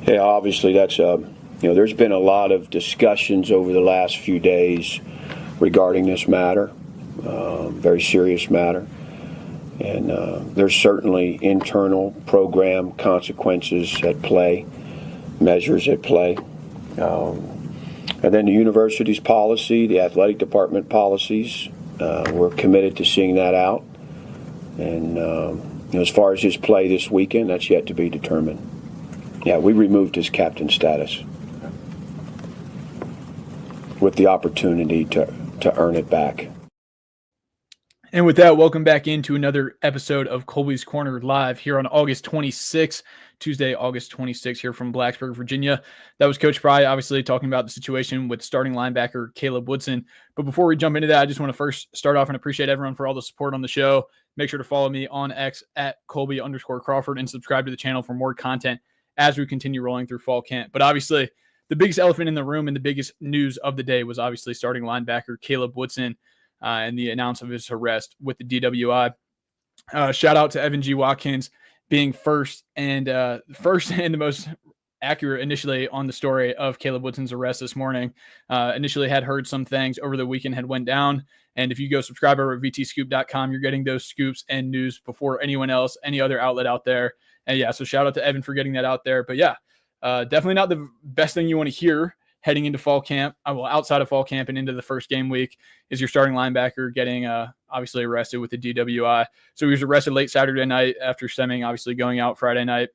Yeah, obviously there's been a lot of discussions over the last few days regarding this matter, very serious matter. And there's certainly internal program consequences at play, measures at play. And then the university's policy, the athletic department policies, we're committed to seeing that out. And as far as his play this weekend, that's yet to be determined. Yeah, we removed his captain status with the opportunity to earn it back. And with that, welcome back into another episode of Kolby's Corner live here on August 26th, Tuesday, August 26th, here from Blacksburg, Virginia. That was Coach Pry, obviously talking about the situation with starting linebacker Caleb Woodson. But before we jump into that, I just want to first start off and appreciate everyone for all the support on the show. Make sure to follow me on X at Kolby_Crawford and subscribe to the channel for more content as we continue rolling through fall camp. But obviously, the biggest elephant in the room and the biggest news of the day was obviously starting linebacker Caleb Woodson and the announcement of his arrest with the DWI. Shout out to Evan G. Watkins being first and the most accurate initially on the story of Caleb Woodson's arrest this morning. Initially had heard some things over the weekend had went down. And if you go subscribe over at vtscoop.com, you're getting those scoops and news before anyone else, any other outlet out there. And yeah, so shout out to Evan for getting that out there. But yeah, definitely not the best thing you want to hear heading into fall camp, outside of fall camp and into the first game week, is your starting linebacker getting obviously arrested with the DWI. So he was arrested late Saturday night after stemming, obviously going out Friday night.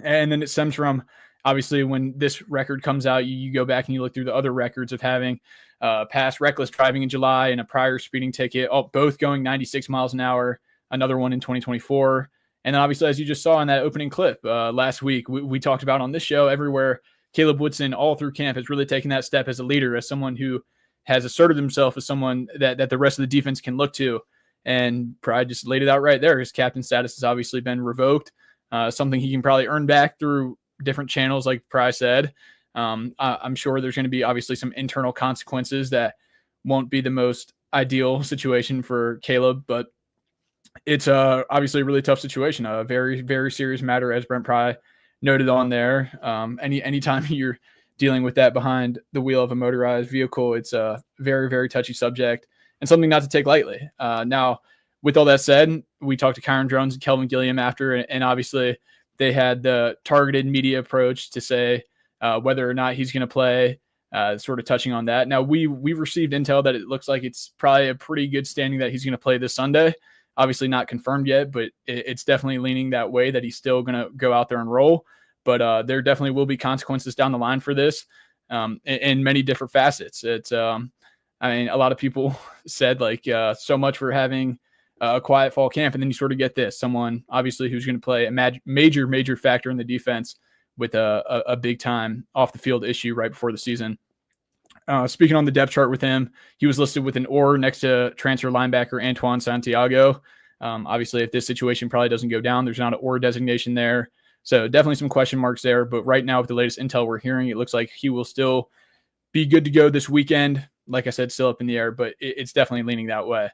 And then it stems from, obviously, when this record comes out, you go back and you look through the other records of having past reckless driving in July and a prior speeding ticket, both going 96 miles an hour, another one in 2024. And then obviously, as you just saw in that opening clip last week, we talked about on this show, everywhere Caleb Woodson all through camp has really taken that step as a leader, as someone who has asserted himself as someone that the rest of the defense can look to. And Pride just laid it out right there. His captain status has obviously been revoked, something he can probably earn back through different channels, like Pride said. I'm sure there's going to be obviously some internal consequences that won't be the most ideal situation for Caleb, but it's obviously a really tough situation, a very, very serious matter, as Brent Pry noted on there. Anytime you're dealing with that behind the wheel of a motorized vehicle, it's a very, very touchy subject and something not to take lightly. Now, with all that said, we talked to Kyron Drones and Kelvin Gilliam after, and obviously they had the targeted media approach to say whether or not he's going to play, sort of touching on that. Now, we've received intel that it looks like it's probably a pretty good standing that he's going to play this Sunday. Obviously not confirmed yet, but it's definitely leaning that way, that he's still going to go out there and roll. But there definitely will be consequences down the line for this in many different facets. It's, a lot of people said so much for having a quiet fall camp, and then you sort of get this, someone obviously who's going to play a major factor in the defense with a big time off the field issue right before the season. Speaking on the depth chart with him, he was listed with an or next to transfer linebacker Antoine Santiago. Obviously, if this situation probably doesn't go down, there's not an or designation there. So definitely some question marks there. But right now, with the latest intel we're hearing, it looks like he will still be good to go this weekend. Like I said, still up in the air, but it's definitely leaning that way.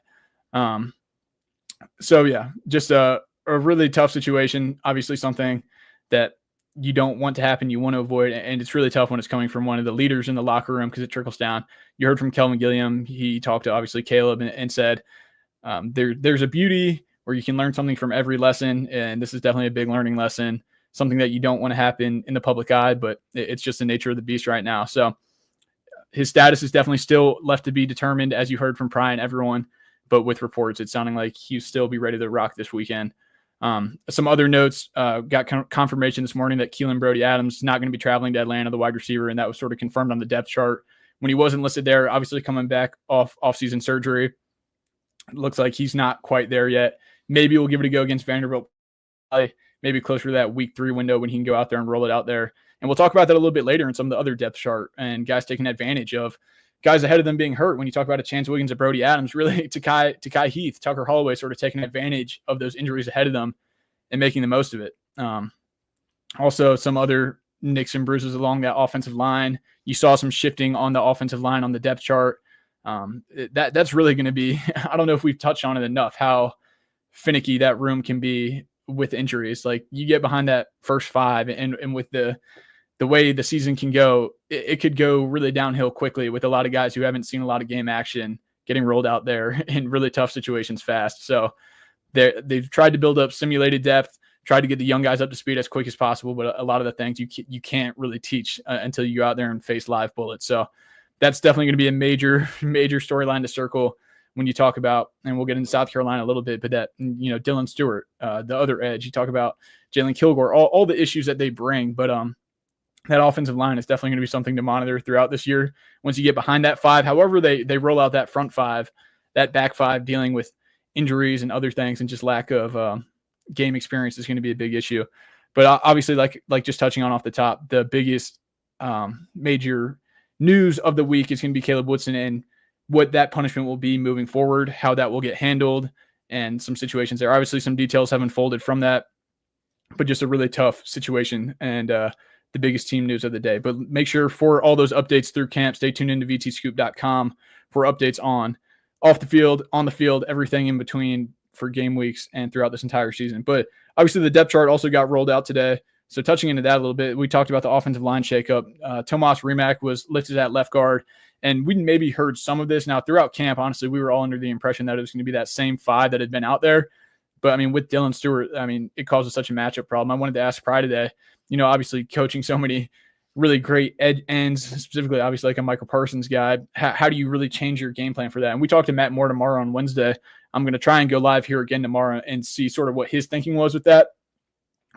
So yeah, just a really tough situation. Obviously, something that you don't want to happen, you want to avoid, and it's really tough when it's coming from one of the leaders in the locker room because it trickles down. You heard from Kelvin Gilliam. He talked to obviously Caleb and said there's a beauty where you can learn something from every lesson, and this is definitely a big learning lesson, something that you don't want to happen in the public eye, but it's just the nature of the beast right now. So his status is definitely still left to be determined, as you heard from Pry and everyone, but with reports, it's sounding like he'll still be ready to rock this weekend. Some other notes, got confirmation this morning that Keelan Brody-Adams is not going to be traveling to Atlanta, the wide receiver, and that was sort of confirmed on the depth chart when he wasn't listed there, obviously coming back off-season surgery. It looks like he's not quite there yet. Maybe we'll give it a go against Vanderbilt, maybe closer to that week 3 window when he can go out there and roll it out there. And we'll talk about that a little bit later in some of the other depth chart and guys taking advantage of guys ahead of them being hurt. When you talk about a Chance Wiggins, a Brody-Adams, really Takai Heath, Tucker Holloway sort of taking advantage of those injuries ahead of them and making the most of it. Also, some other nicks and bruises along that offensive line. You saw some shifting on the offensive line on the depth chart. That's really going to be, I don't know if we've touched on it enough, how finicky that room can be with injuries. Like, you get behind that first 5 and with the the way the season can go, it could go really downhill quickly with a lot of guys who haven't seen a lot of game action getting rolled out there in really tough situations fast. So they've tried to build up simulated depth, tried to get the young guys up to speed as quick as possible, but a lot of the things you can't really teach until you go out there and face live bullets. So that's definitely going to be a major storyline to circle when you talk about, and we'll get into South Carolina a little bit, but that, Dylan Stewart, the other edge, you talk about Jalen Kilgore, all the issues that they bring, but that offensive line is definitely going to be something to monitor throughout this year. Once you get behind that five, however they roll out that front five, that back five dealing with injuries and other things and just lack of game experience is going to be a big issue. But obviously, like just touching on off the top, the biggest major news of the week is going to be Caleb Woodson and what that punishment will be moving forward, how that will get handled, and some situations there. Obviously, some details have unfolded from that, but just a really tough situation and the biggest team news of the day. But make sure for all those updates through camp, stay tuned into vtscoop.com for updates on off the field, on the field, everything in between for game weeks and throughout this entire season. But obviously the depth chart also got rolled out today. So touching into that a little bit, we talked about the offensive line shakeup. Tomas Rimac was lifted at left guard, and we maybe heard some of this. Now, throughout camp, honestly, we were all under the impression that it was going to be that same five that had been out there. But, I mean, with Dylan Stewart, I mean, it causes such a matchup problem. I wanted to ask Pry today, obviously coaching so many really great ends, specifically, obviously, like a Michael Parsons guy. How do you really change your game plan for that? And we talked to Matt Moore tomorrow on Wednesday. I'm going to try and go live here again tomorrow and see sort of what his thinking was with that,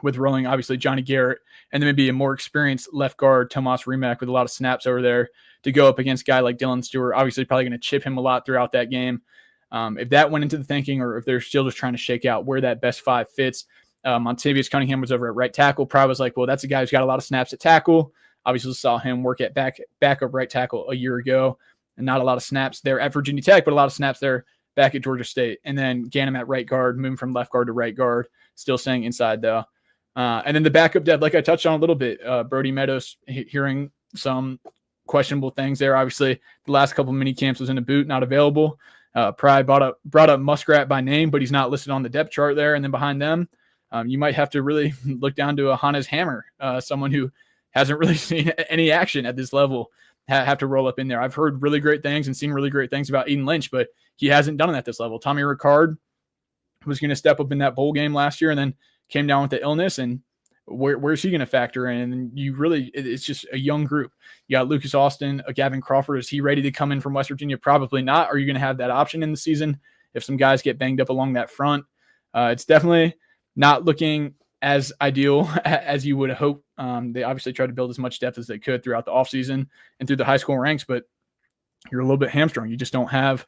with rolling, obviously, Johnny Garrett, and then maybe a more experienced left guard, Tomas Rimac, with a lot of snaps over there to go up against a guy like Dylan Stewart. Obviously, probably going to chip him a lot throughout that game. If that went into the thinking, or if they're still just trying to shake out where that best five fits. Montavious Cunningham was over at right tackle. Probably was like, well, that's a guy who's got a lot of snaps at tackle. Obviously, saw him work at backup right tackle a year ago, and not a lot of snaps there at Virginia Tech, but a lot of snaps there back at Georgia State. And then Ganem at right guard, moving from left guard to right guard, still staying inside though. And then the backup depth, like I touched on a little bit, Brody Meadows hearing some questionable things there. Obviously, the last couple of mini camps was in a boot, not available. Pry brought up Muskrat by name, but he's not listed on the depth chart there. And then behind them, you might have to really look down to a Hannes Hammer, someone who hasn't really seen any action at this level, have to roll up in there. I've heard really great things and seen really great things about Eden Lynch, but he hasn't done it at this level. Tommy Ricard was going to step up in that bowl game last year and then came down with the illness, and where's he going to factor in? And it's just a young group. You got Lucas Austin, Gavin Crawford. Is he ready to come in from West Virginia? Probably not. Are you going to have that option in the season if some guys get banged up along that front? It's definitely not looking as ideal as you would hope. They obviously tried to build as much depth as they could throughout the offseason and through the high school ranks, but you're a little bit hamstrung. You just don't have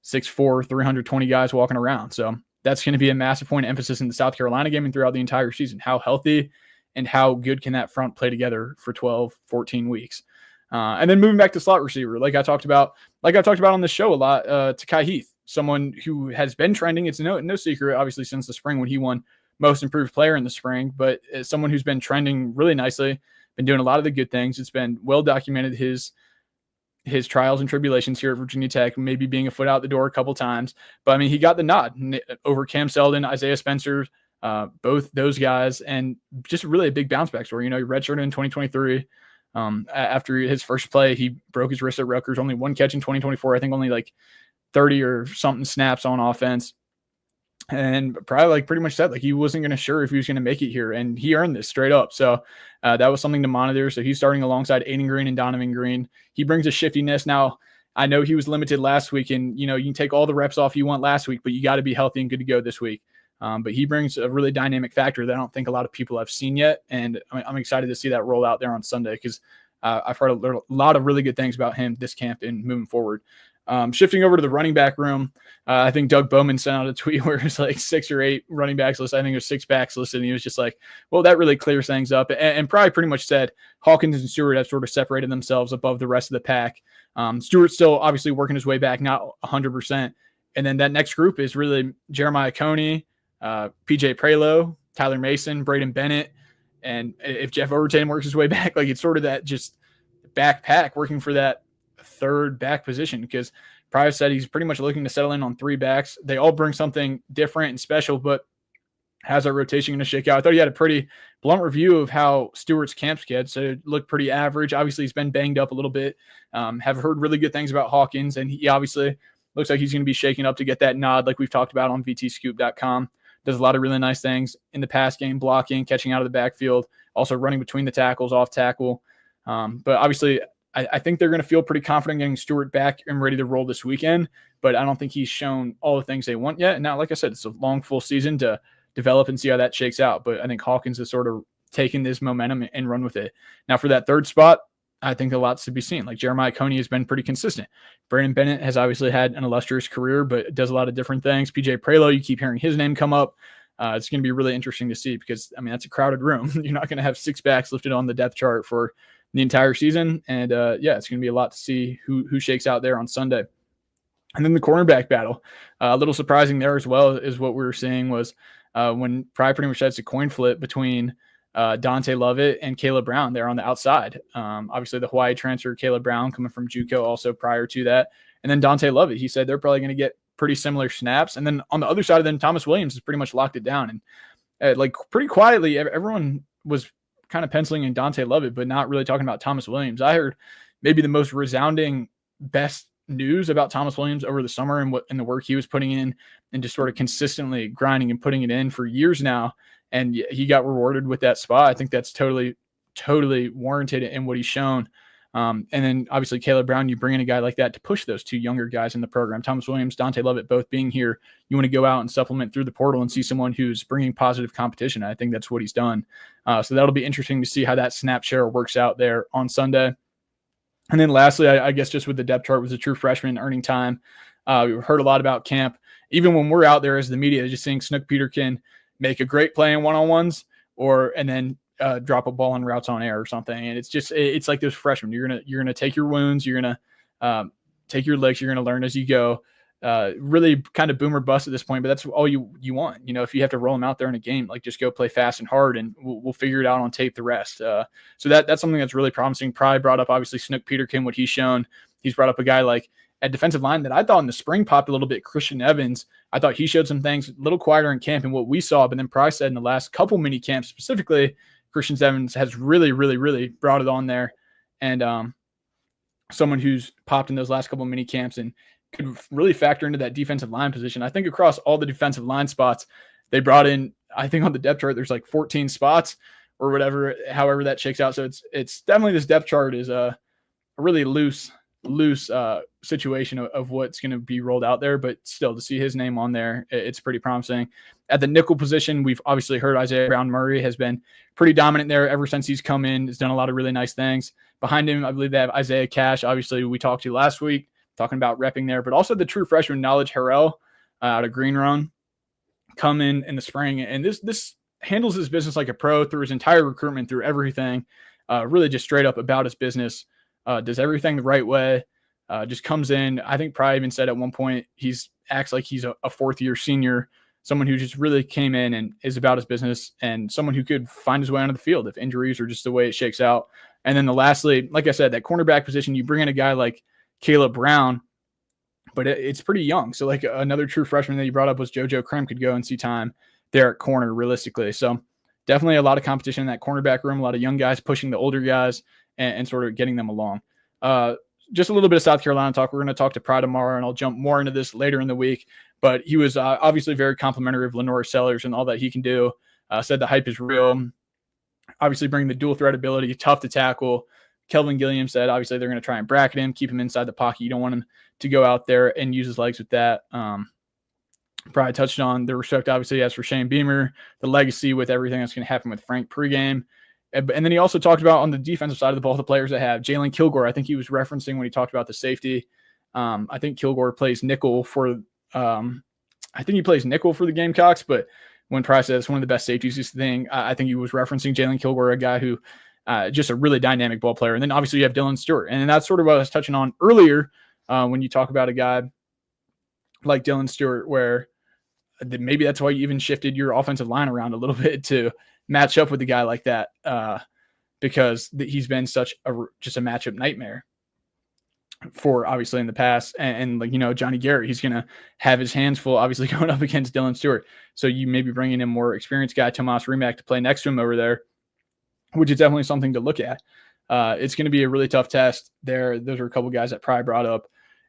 6'4", 320 guys walking around. So that's going to be a massive point of emphasis in the South Carolina game and throughout the entire season. How healthy and how good can that front play together for 12, 14 weeks? And then moving back to slot receiver, like I talked about on the show a lot, Takai Heath, someone who has been trending. It's no secret, obviously, since the spring when he won most improved player in the spring, but as someone who's been trending really nicely, been doing a lot of the good things. It's been well documented, his trials and tribulations here at Virginia Tech, maybe being a foot out the door a couple times. But, I mean, he got the nod over Cam Selden, Isaiah Spencer, both those guys, and just really a big bounce back story. He redshirted in 2023. After his first play, he broke his wrist at Rutgers, only one catch in 2024. I think only like 30 or something snaps on offense. And probably pretty much said he wasn't going to sure if he was going to make it here, and he earned this straight up. So that was something to monitor. So he's starting alongside Aiden Green and Donovan Green. He brings a shiftiness. Now, I know he was limited last week, and you can take all the reps off you want last week, but you got to be healthy and good to go this week. But he brings a really dynamic factor that I don't think a lot of people have seen yet, and I'm excited to see that roll out there on Sunday because I've heard a lot of really good things about him this camp and moving forward. Shifting over to the running back room, I think Doug Bowman sent out a tweet where it's like 6 or 8 running backs listed. I think it was 6 backs listed. And he was just like, well, that really clears things up. And probably pretty much said Hawkins and Stewart have sort of separated themselves above the rest of the pack. Stewart's still obviously working his way back, not 100%. And then that next group is really Jeremiah Coney, PJ Prelo, Tyler Mason, Braden Bennett. And if Jeff Overton works his way back, it's sort of that just backpack working for that third back position, because Price said he's pretty much looking to settle in on 3 backs. They all bring something different and special, but how's that rotation going to shake out? I thought he had a pretty blunt review of how Stewart's camp scheduled, so it looked pretty average. Obviously, he's been banged up a little bit. Have heard really good things about Hawkins, and he obviously looks like he's going to be shaking up to get that nod like we've talked about on vtscoop.com. Does a lot of really nice things in the pass game, blocking, catching out of the backfield, also running between the tackles, off tackle. But obviously, I think they're going to feel pretty confident getting Stewart back and ready to roll this weekend, but I don't think he's shown all the things they want yet. And now, like I said, it's a long, full season to develop and see how that shakes out. But I think Hawkins has sort of taken this momentum and run with it. Now, for that third spot, I think a lot's to be seen. Like Jeremiah Coney has been pretty consistent. Brandon Bennett has obviously had an illustrious career, but does a lot of different things. PJ Prelo, you keep hearing his name come up. It's going to be really interesting to see because, I mean, that's a crowded room. You're not going to have six backs lifted on the depth chart for the entire season. And yeah, it's going to be a lot to see who shakes out there on Sunday. And then the cornerback battle, a little surprising there as well is what we were seeing was when Pry pretty much has a coin flip between Dante Lovett and Caleb Brown there on the outside. Obviously the Hawaii transfer, Caleb Brown coming from JUCO also prior to that. And then Dante Lovett, he said they're probably going to get pretty similar snaps. And then on the other side of them, Thomas Williams has pretty much locked it down. And like pretty quietly, everyone was kind of penciling in Dante Lovett, but not really talking about Thomas Williams. I heard maybe the most resounding best news about Thomas Williams over the summer and the work he was putting in and just sort of consistently grinding and putting it in for years now. And he got rewarded with that spot. I think that's totally warranted in what he's shown. And then obviously Caleb Brown, you bring in a guy like that to push those two younger guys in the program. Thomas Williams, Dante Lovett, both being here. You want to go out and supplement through the portal and see someone who's bringing positive competition. I think that's what he's done. So that'll be interesting to see how that snap share works out there on Sunday. And then lastly, I guess just with the depth chart was a true freshman earning time. We've heard a lot about camp. Even when we're out there as the media, just seeing Snook Peterkin make a great play in one-on-ones and then drop a ball on routes on air or something. And it's like those freshmen. You're gonna take your wounds. You're gonna take your licks. You're gonna learn as you go. Really kind of boom or bust at this point, but that's all you want. You know, if you have to roll them out there in a game, like just go play fast and hard, and we'll figure it out on tape the rest. So that's something that's really promising. Pry brought up obviously Snook Peterkin, what he's shown. He's brought up a guy like at defensive line that I thought in the spring popped a little bit. Christian Evans, I thought he showed some things a little quieter in camp and what we saw, but then Pry said in the last couple mini camps specifically, Christian Evans has really, really, really brought it on there. And someone who's popped in those last couple mini camps and could really factor into that defensive line position. I think across all the defensive line spots, they brought in, I think on the depth chart, there's like 14 spots or whatever, however that shakes out. So it's definitely, this depth chart is a really loose situation of what's going to be rolled out there, but still to see his name on there, it's pretty promising. At the nickel position, we've obviously heard Isaiah Brown-Murray has been pretty dominant there ever since he's come in. He's done a lot of really nice things. Behind him, I believe they have Isaiah Cash. Obviously, we talked to last week, talking about repping there, but also the true freshman Knowledge Harrell out of Green Run come in the spring. And this handles his business like a pro through his entire recruitment, through everything, really just straight up about his business, does everything the right way, just comes in. I think Pry even said at one point, acts like he's a fourth-year senior, someone who just really came in and is about his business, and someone who could find his way onto the field if injuries are just the way it shakes out. And then lastly, like I said, that cornerback position, you bring in a guy like Caleb Brown, but it's pretty young. So like another true freshman that you brought up was JoJo Krim could go and see time there at corner realistically. So definitely a lot of competition in that cornerback room, a lot of young guys pushing the older guys and sort of getting them along. Just a little bit of South Carolina talk. We're going to talk to Pry tomorrow, and I'll jump more into this later in the week. But he was obviously very complimentary of Lenore Sellers and all that he can do. Said the hype is real. Obviously bringing the dual threat ability, tough to tackle. Kelvin Gilliam said obviously they're going to try and bracket him, keep him inside the pocket. You don't want him to go out there and use his legs with that. Probably touched on the respect obviously he has for Shane Beamer, the legacy with everything that's going to happen with Frank pregame. And then he also talked about on the defensive side of the ball, the players that have Jalen Kilgore. I think he was referencing when he talked about the safety. I think Kilgore plays nickel for the Gamecocks, but when Price says one of the best safeties thing, I think he was referencing Jalen Kilgore, a guy who just a really dynamic ball player. And then obviously you have Dylan Stewart. And that's sort of what I was touching on earlier when you talk about a guy like Dylan Stewart, where maybe that's why you even shifted your offensive line around a little bit to match up with a guy like that because he's been such just a matchup nightmare. for obviously in the past. And like, Johnny Garrett, he's going to have his hands full, obviously going up against Dylan Stewart. So you may be bringing in more experienced guy, Tomas Rimac, to play next to him over there, which is definitely something to look at. It's going to be a really tough test there. Those are a couple guys that Pry brought up.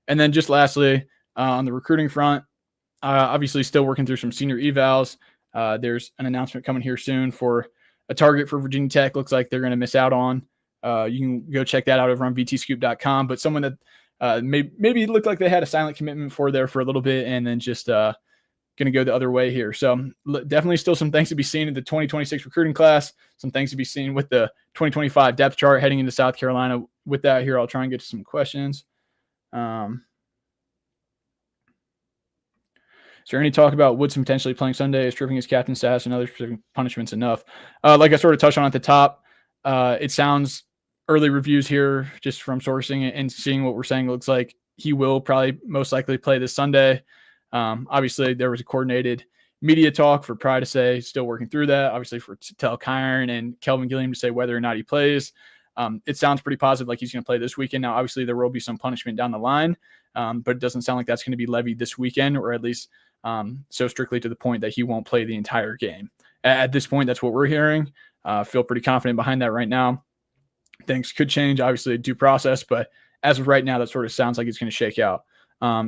And then just lastly, on the recruiting front, obviously still working through some senior evals. There's an announcement coming here soon for a target for Virginia Tech. Looks like they're going to miss out on. You can go check that out over on vtscoop.com. But someone that maybe looked like they had a silent commitment for there for a little bit and then just going to go the other way here. So definitely still some things to be seen in the 2026 recruiting class, some things to be seen with the 2025 depth chart heading into South Carolina. With that here, I'll try and get to some questions. Is there any talk about Woodson potentially playing Sunday, stripping his captain status and other specific punishments enough? Like I sort of touched on at the top, it sounds early reviews here just from sourcing and seeing what we're saying. It looks like he will probably most likely play this Sunday. Obviously, there was a coordinated media talk for Pry to say still working through that. Obviously, for Tel Kyron and Kelvin Gilliam to say whether or not he plays. It sounds pretty positive, like he's going to play this weekend. Now, obviously, there will be some punishment down the line, but it doesn't sound like that's going to be levied this weekend, or at least so strictly to the point that he won't play the entire game. At this point, that's what we're hearing. Feel pretty confident behind that right now. Things could change, obviously, due process, but as of right now, that sort of sounds like it's going to shake out.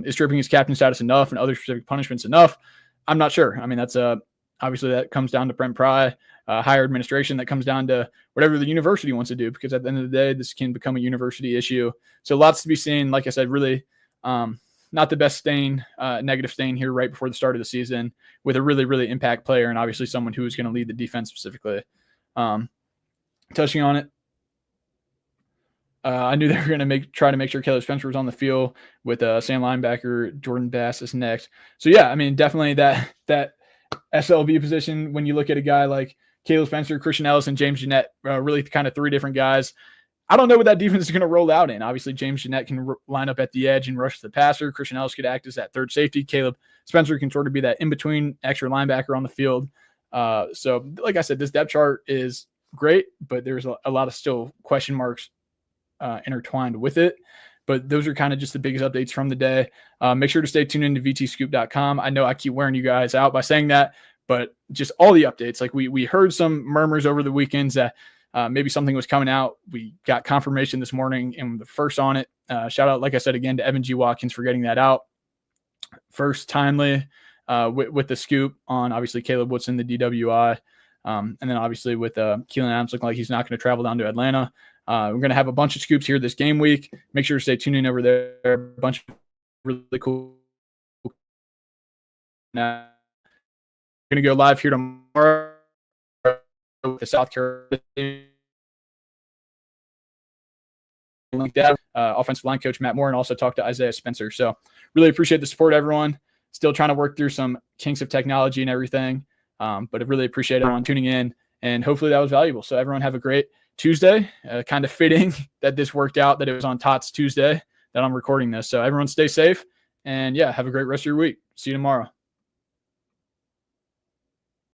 Is stripping his captain status enough and other specific punishments enough? I'm not sure. I mean, that's obviously that comes down to Brent Pry, higher administration. That comes down to whatever the university wants to do, because at the end of the day, this can become a university issue. So lots to be seen. Like I said, really not the best stain, negative stain here right before the start of the season with a really, really impact player and obviously someone who is going to lead the defense specifically. Touching on it, I knew they were going to try to make sure Caleb Spencer was on the field with Sam linebacker Jordan Bass is next. So yeah, I mean, definitely that SLB position, when you look at a guy like Caleb Spencer, Christian Ellis, and James Jeanette, really kind of three different guys. I don't know what that defense is going to roll out in. Obviously, James Jeanette can line up at the edge and rush the passer. Christian Ellis could act as that third safety. Caleb Spencer can sort of be that in-between extra linebacker on the field. So like I said, this depth chart is great, but there's a lot of still question marks intertwined with it. But those are kind of just the biggest updates from the day. Make sure to stay tuned into vtscoop.com. I know I keep wearing you guys out by saying that, but just all the updates. Like we heard some murmurs over the weekends that maybe something was coming out. We got confirmation this morning and the first on it. Shout out, like I said, again, to Evan G. Watkins for getting that out. First timely with the scoop on obviously Caleb Woodson, the DWI. And then obviously with Keelan Adams looking like he's not going to travel down to Atlanta. We're going to have a bunch of scoops here this game week. Make sure to stay tuned in over there. A bunch of really cool. Now, we're going to go live here tomorrow with the South Carolina offensive line coach Matt Moore, and also talk to Isaiah Spencer. So really appreciate the support, everyone. Still trying to work through some kinks of technology and everything, but I really appreciate everyone tuning in, and hopefully that was valuable. So everyone have a great Tuesday. Kind of fitting that this worked out, that it was on Tots Tuesday that I'm recording this. So everyone stay safe, and yeah, have a great rest of your week. See you tomorrow.